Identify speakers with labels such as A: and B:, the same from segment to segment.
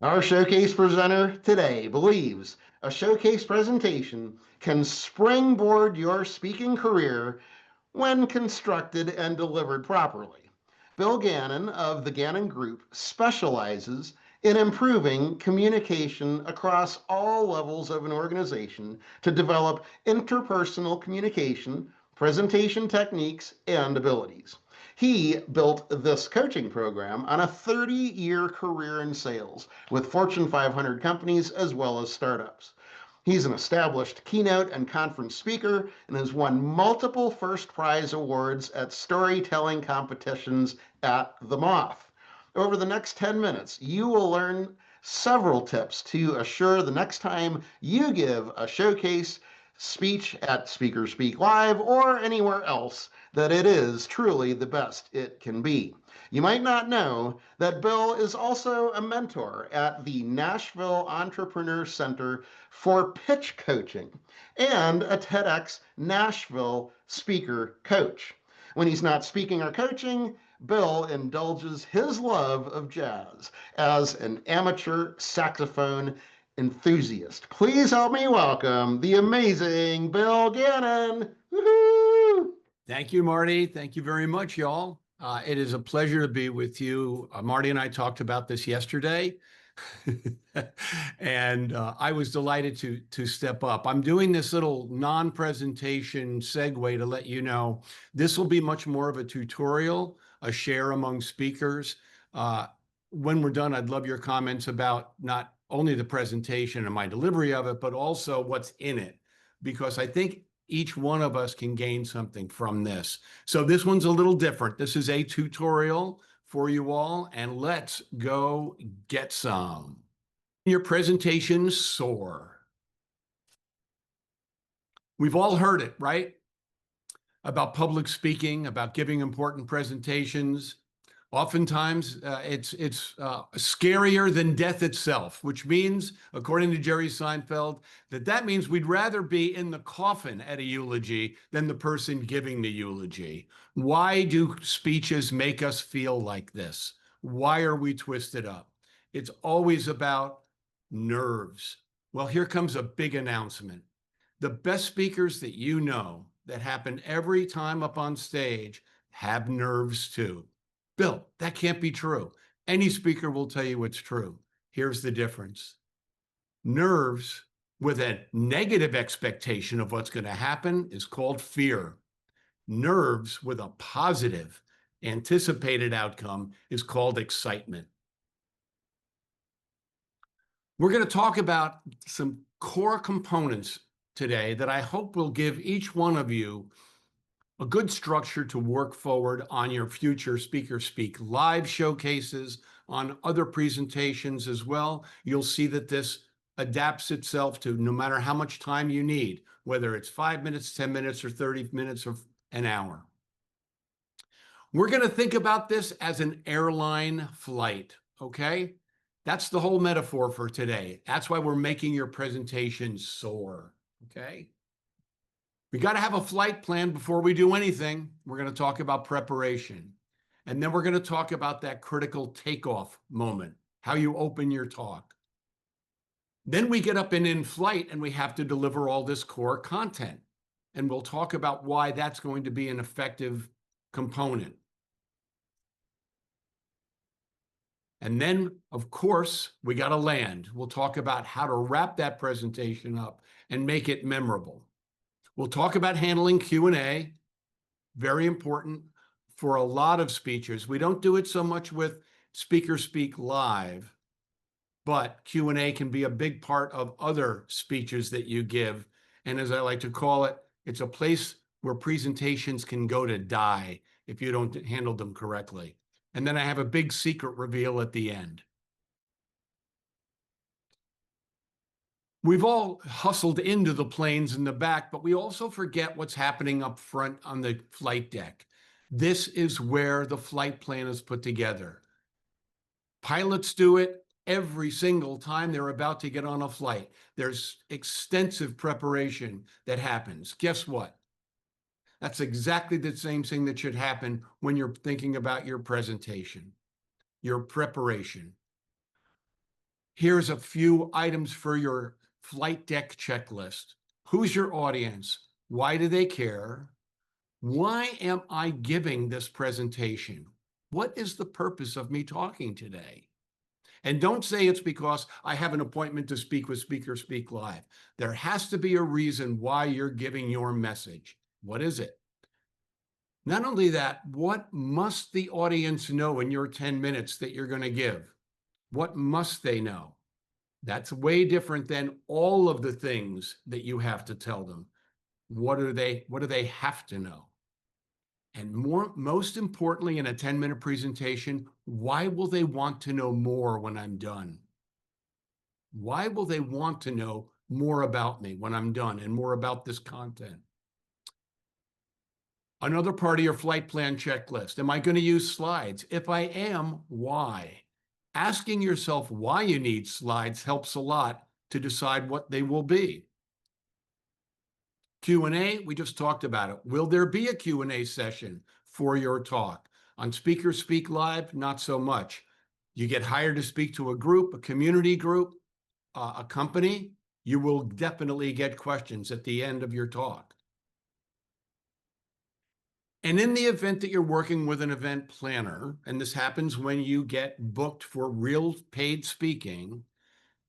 A: Our showcase presenter today believes a showcase presentation can springboard your speaking career when constructed and delivered properly. Bill Gannon of the Gannon Group specializes in improving communication across all levels of an organization to develop interpersonal communication, presentation techniques, and abilities. He built this coaching program on a 30-year career in sales with Fortune 500 companies as well as startups. He's an established keynote and conference speaker and has won multiple first prize awards at storytelling competitions at the Moth. Over the next 10 minutes, you will learn several tips to assure the next time you give a showcase speech at Speaker Speak Live or anywhere else that it is truly the best it can be. You might not know that Bill is also a mentor at the Nashville Entrepreneur Center for Pitch Coaching and a TEDx Nashville speaker coach. When he's not speaking or coaching, Bill indulges his love of jazz as an amateur saxophone enthusiast. Please help me welcome the amazing Bill Gannon. Woo-hoo!
B: Thank you, Marty. Thank you very much, y'all. It is a pleasure to be with you. Marty and I talked about this yesterday, and I was delighted to step up. I'm doing this little non-presentation segue to let you know this will be much more of a tutorial, a share among speakers. When we're done, I'd love your comments about not only the presentation and my delivery of it, but also what's in it, because I think each one of us can gain something from this. So this one's a little different. This is a tutorial for you all, and let's go get some. Your presentation soar. We've all heard it, right? About public speaking, about giving important presentations. Oftentimes, it's scarier than death itself, which means, according to Jerry Seinfeld, that means we'd rather be in the coffin at a eulogy than the person giving the eulogy. Why do speeches make us feel like this? Why are we twisted up? It's always about nerves. Well, here comes a big announcement. The best speakers that you know that happen every time up on stage have nerves too. Bill, that can't be true. Any speaker will tell you it's true. Here's the difference. Nerves with a negative expectation of what's going to happen is called fear. Nerves with a positive anticipated outcome is called excitement. We're going to talk about some core components today that I hope will give each one of you a good structure to work forward on your future Speaker Speak Live showcases, on other presentations as well. You'll see that this adapts itself to no matter how much time you need, whether it's 5 minutes, 10 minutes, or 30 minutes, or an hour. We're going to think about this as an airline flight, okay? That's the whole metaphor for today. That's why we're making your presentation soar, okay? We got to have a flight plan before we do anything. We're going to talk about preparation. And then we're going to talk about that critical takeoff moment, how you open your talk. Then we get up and in flight and we have to deliver all this core content. And we'll talk about why that's going to be an effective component. And then, of course, we got to land. We'll talk about how to wrap that presentation up and make it memorable. We'll talk about handling Q&A, very important for a lot of speeches. We don't do it so much with Speaker Speak Live, but Q&A can be a big part of other speeches that you give. And as I like to call it, it's a place where presentations can go to die if you don't handle them correctly. And then I have a big secret reveal at the end. We've all hustled into the planes in the back, but we also forget what's happening up front on the flight deck. This is where the flight plan is put together. Pilots do it every single time they're about to get on a flight. There's extensive preparation that happens. Guess what? That's exactly the same thing that should happen when you're thinking about your presentation, your preparation. Here's a few items for your flight deck checklist. Who's your audience? Why do they care? Why am I giving this presentation? What is the purpose of me talking today? And don't say it's because I have an appointment to speak with Speaker Speak Live. There has to be a reason why you're giving your message. What is it? Not only that, what must the audience know in your 10 minutes that you're going to give? What must they know? That's way different than all of the things that you have to tell them. What do they have to know? And most importantly, in a 10-minute presentation, why will they want to know more when I'm done? Why will they want to know more about me when I'm done and more about this content? Another part of your flight plan checklist. Am I going to use slides? If I am, why? Asking yourself why you need slides helps a lot to decide what they will be. Q&A, we just talked about it. Will there be a Q&A session for your talk? On Speaker Speak Live, not so much. You get hired to speak to a group, a community group, a company, you will definitely get questions at the end of your talk. And in the event that you're working with an event planner, and this happens when you get booked for real paid speaking,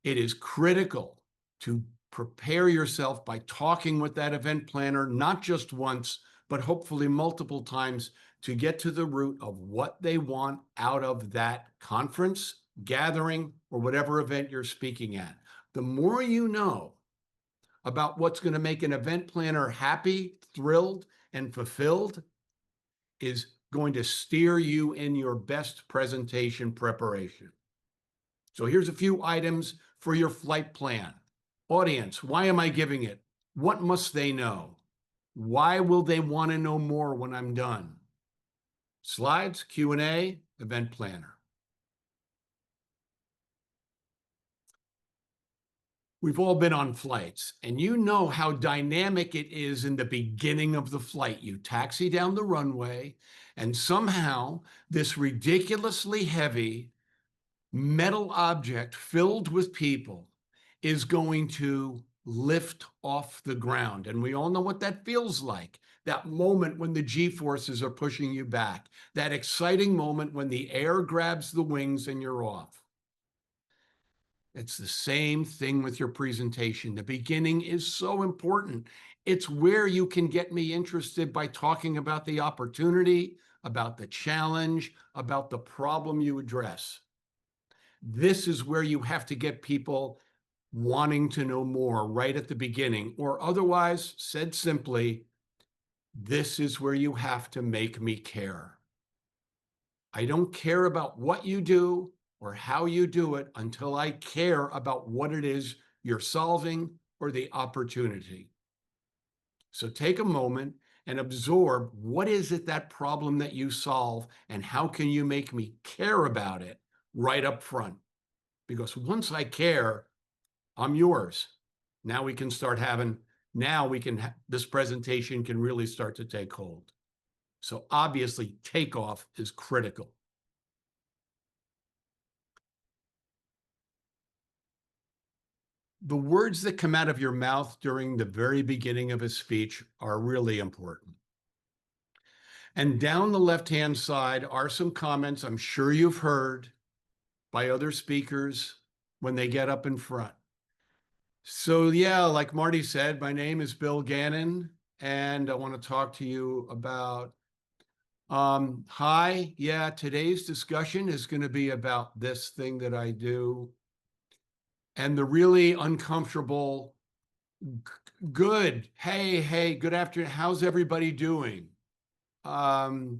B: it is critical to prepare yourself by talking with that event planner, not just once, but hopefully multiple times, to get to the root of what they want out of that conference, gathering, or whatever event you're speaking at. The more you know about what's going to make an event planner happy, thrilled, and fulfilled is going to steer you in your best presentation preparation. So here's a few items for your flight plan. Audience, why am I giving it? What must they know? Why will they want to know more when I'm done? Slides, Q&A, event planner. We've all been on flights, and you know how dynamic it is in the beginning of the flight. You taxi down the runway, and somehow this ridiculously heavy metal object filled with people is going to lift off the ground. And we all know what that feels like. That moment when the G-forces are pushing you back. That exciting moment when the air grabs the wings and you're off. It's the same thing with your presentation. The beginning is so important. It's where you can get me interested by talking about the opportunity, about the challenge, about the problem you address. This is where you have to get people wanting to know more right at the beginning, or otherwise, said simply, this is where you have to make me care. I don't care about what you do or how you do it until I care about what it is you're solving or the opportunity. So take a moment and absorb what is it, that problem that you solve, and how can you make me care about it right up front? Because once I care, I'm yours. Now we can start having, this presentation can really start to take hold. So obviously takeoff is critical. The words that come out of your mouth during the very beginning of a speech are really important. And down the left-hand side are some comments I'm sure you've heard by other speakers when they get up in front. So yeah, like Marty said, my name is Bill Gannon, and I want to talk to you about, today's discussion is going to be about this thing that I do. And the really uncomfortable, good, hey, good afternoon, how's everybody doing? Or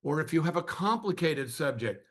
B: if you have a complicated subject,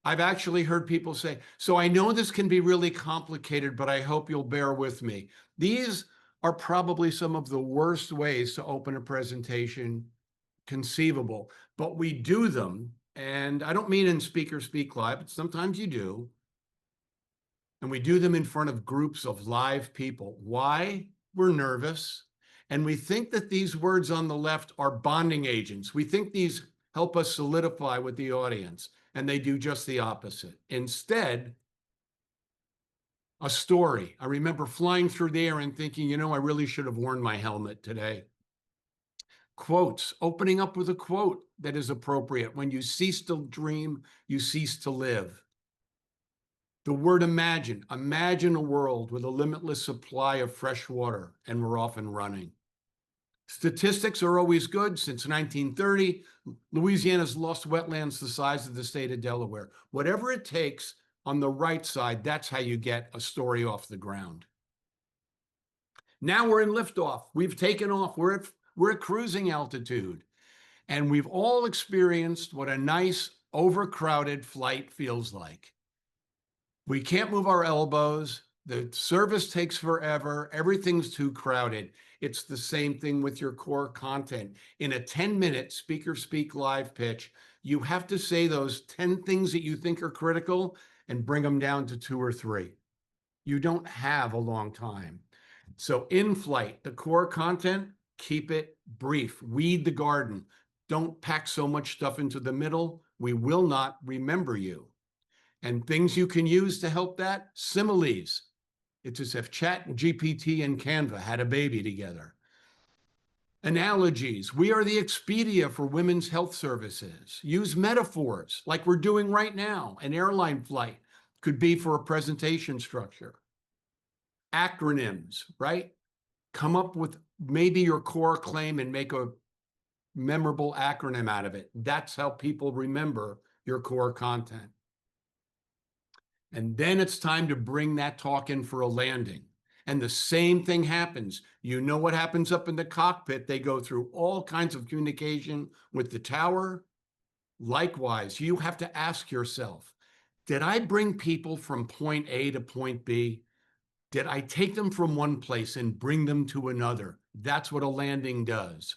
B: I've actually heard people say, so I know this can be really complicated, but I hope you'll bear with me. These are probably some of the worst ways to open a presentation conceivable, but we do them. And I don't mean in Speaker Speak Live, but sometimes you do. And we do them in front of groups of live people. Why? We're nervous. And we think that these words on the left are bonding agents. We think these help us solidify with the audience, and they do just the opposite. Instead, A story. I remember flying through the air and thinking, I really should have worn my helmet today. Quotes, opening up with a quote that is appropriate. When you cease to dream, you cease to live. The word imagine. Imagine a world with a limitless supply of fresh water, and we're off and running. Statistics are always good. Since 1930, Louisiana's lost wetlands the size of the state of Delaware. Whatever it takes on the right side, that's how you get a story off the ground. Now we're in liftoff. We've taken off. We're at cruising altitude. And we've all experienced what a nice, overcrowded flight feels like. We can't move our elbows. The service takes forever. Everything's too crowded. It's the same thing with your core content. In a 10-minute Speaker Speak Live pitch, you have to say those 10 things that you think are critical and bring them down to 2 or 3. You don't have a long time. So in flight, the core content, keep it brief. Weed the garden. Don't pack so much stuff into the middle. We will not remember you. And things you can use to help that, similes. It's as if ChatGPT and Canva had a baby together. Analogies. We are the Expedia for women's health services. Use metaphors like we're doing right now. An airline flight could be for a presentation structure. Acronyms, right? Come up with maybe your core claim and make a memorable acronym out of it. That's how people remember your core content. And then it's time to bring that talk in for a landing. And the same thing happens. You know what happens up in the cockpit. They go through all kinds of communication with the tower. Likewise, you have to ask yourself, did I bring people from point A to point B? Did I take them from one place and bring them to another? That's what a landing does.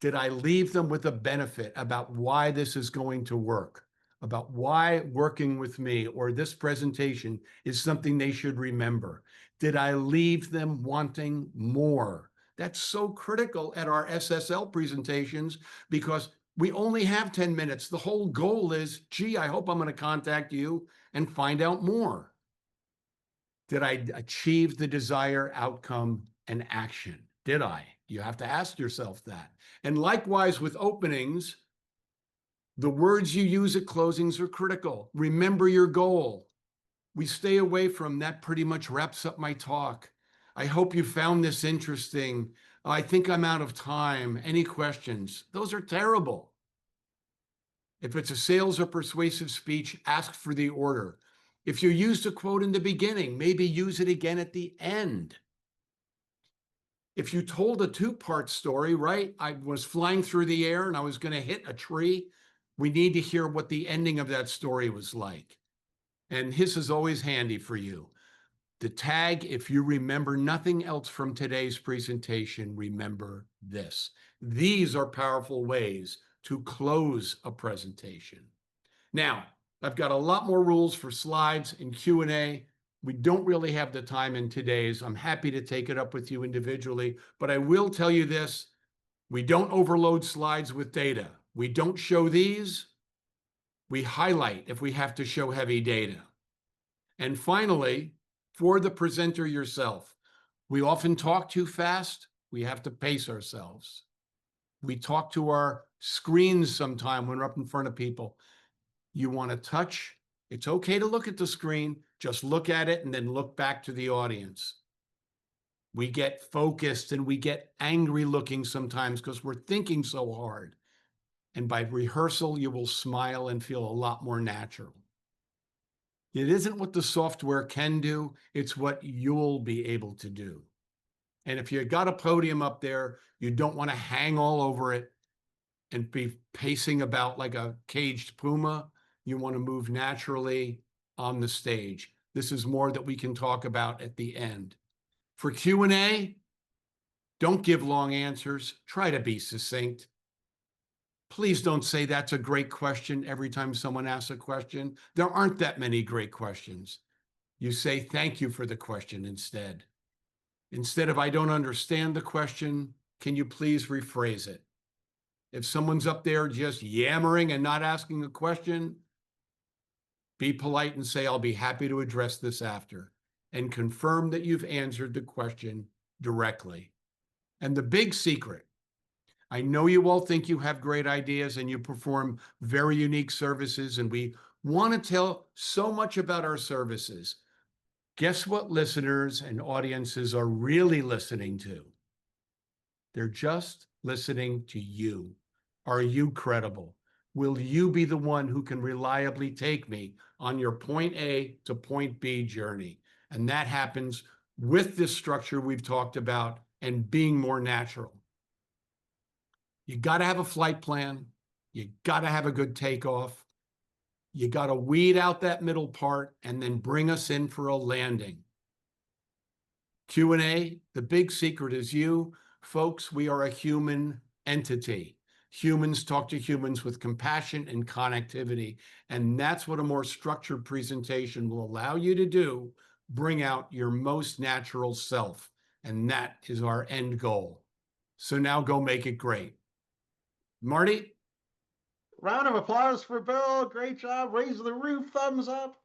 B: Did I leave them with a benefit about why this is going to work, about why working with me or this presentation is something they should remember? Did I leave them wanting more? That's so critical at our SSL presentations because we only have 10 minutes. The whole goal is, gee, I hope I'm going to contact you and find out more. Did I achieve the desired outcome and action? Did I? You have to ask yourself that. And likewise with openings, the words you use at closings are critical. Remember your goal. We stay away from that. Pretty much wraps up my talk. I hope you found this interesting. I think I'm out of time. Any questions? Those are terrible. If it's a sales or persuasive speech, ask for the order. If you used a quote in the beginning, maybe use it again at the end. If you told a 2-part story, right? I was flying through the air and I was going to hit a tree. We need to hear what the ending of that story was like. And this is always handy for you. The tag, if you remember nothing else from today's presentation, remember this. These are powerful ways to close a presentation. Now, I've got a lot more rules for slides and Q&A. We don't really have the time in today's. I'm happy to take it up with you individually, but I will tell you this. We don't overload slides with data. We don't show these. We highlight if we have to show heavy data. And finally, for the presenter yourself, we often talk too fast. We have to pace ourselves. We talk to our screens sometime when we're up in front of people. You want to touch. It's okay to look at the screen. Just look at it and then look back to the audience. We get focused and we get angry looking sometimes because we're thinking so hard. And by rehearsal, you will smile and feel a lot more natural. It isn't what the software can do, it's what you'll be able to do. And if you got a podium up there, you don't want to hang all over it and be pacing about like a caged puma. You want to move naturally on the stage. This is more that we can talk about at the end. For Q&A, don't give long answers. Try to be succinct. Please don't say that's a great question every time someone asks a question. There aren't that many great questions. You say thank you for the question instead. Instead of I don't understand the question, can you please rephrase it? If someone's up there just yammering and not asking a question, Be polite and say, I'll be happy to address this after, and confirm that you've answered the question directly. And the big secret, I know you all think you have great ideas and you perform very unique services, and we want to tell so much about our services. Guess what listeners and audiences are really listening to? They're just listening to you. Are you credible? Will you be the one who can reliably take me on your point A to point B journey? And that happens with this structure we've talked about and being more natural. You got to have a flight plan. You got to have a good takeoff. You got to weed out that middle part and then bring us in for a landing. Q&A, the big secret is you. Folks, we are a human entity. Humans talk to humans with compassion and connectivity. And that's what a more structured presentation will allow you to do. Bring out your most natural self. And that is our end goal. So now go make it great. Marty?
A: Round of applause for Bill. Great job. Raise the roof. Thumbs up.